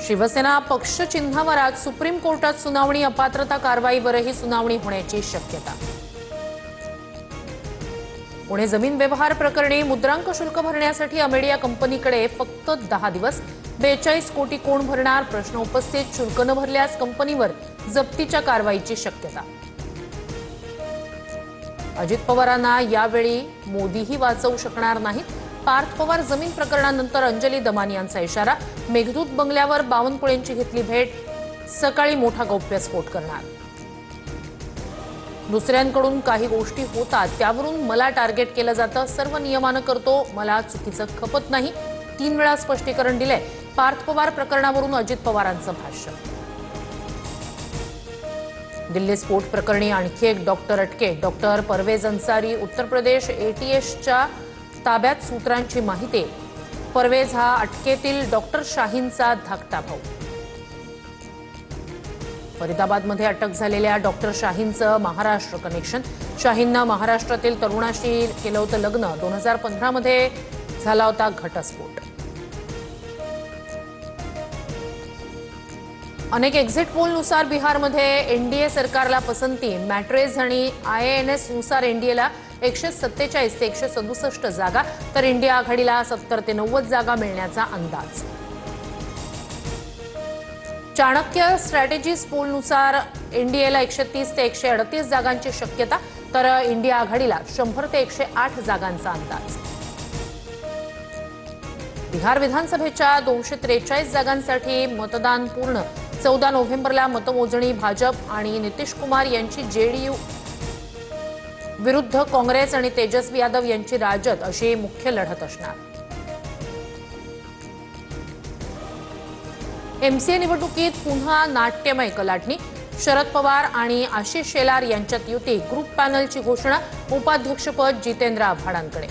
शिवसेना पक्ष चिन्हावर आज सुप्रीम कोर्टात सुनावणी, अपात्रता कारवाईवरही सुनावणी होण्याची शक्यता। पुणे जमीन व्यवहार प्रकरणी मुद्रांक शुल्क भरण्यासाठी अमेडिया कंपनीकडे फक्त 10 दिवस, 42 कोटी कोण भरणार प्रश्न उपस्थित, शुल्क न भरल्यास कंपनीवर जप्तीच्या कारवाईची शक्यता। अजित पवारांना यावेळी मोदीही वाचवू शकणार नाहीत, पार्थ पवार जमीन प्रकरणानंतर अंजली दमानी यांचा इशारा, मेघदूत बंगल्यावर बावनकुळेंची घेतली भेट, सकाळी मोठा गौप्यस्फोट करणार। दुसऱ्यांकडून काही गोष्टी होतात त्यावरून मला टार्गेट केलं जातं, सर्व नियमानं करतो, मला चुकीचं खपत नाही, 3 वेळा स्पष्टीकरण दिलंय। पार्थ पवार प्रकरणावरून अजित पवारांचं भाष्य। दिल्ली स्फोट प्रकरणी आणखी एक डॉक्टर अटकेत, डॉक्टर परवेज अन्सारी उत्तर प्रदेश एटीएसच्या ताब्यात, सूत्रांची माहिती, परवेज हा अटकेतील डॉक्टर शाहीनचा धाकटा भाऊ। फरीदाबादमध्ये अटक झालेल्या डॉक्टर शाहीनचं महाराष्ट्र कनेक्शन, शाहीननं महाराष्ट्रातील तरुणाशी केलं होतं लग्न, 2015 मध्ये झाला होता घटस्फोट। अनेक एक्झिट पोलनुसार बिहारमध्ये एनडीए सरकारला पसंती, मॅट्रेस आणि आयएनएस नुसार एनडीएला 147 ते 167 जागा, तर इंडिया आघाडीला 70 ते 90 जागा मिळण्याचा अंदाज। चाणक्य स्ट्रॅटेजीज पोलनुसार एनडीएला 130 ते 138 जागांची शक्यता, तर इंडिया आघाडीला 100 ते 108 जागांचा अंदाज। बिहार विधानसभेच्या 243 जागांसाठी मतदान पूर्ण, 14 नोव्हेंबरला मतमोजणी, भाजप आणि नितीश कुमार यांची जेडीयू विरुद्ध काँग्रेस आणि तेजस्वी यादव यांची राजद अशी मुख्य लढत असणार। एमसीए निवडणुकीत पुन्हा नाट्यमय कलाटणी, शरद पवार आणि आशिष शेलार यांच्यात युती, ग्रुप पॅनलची घोषणा, उपाध्यक्षपद जितेंद्र आव्हाडांकडे।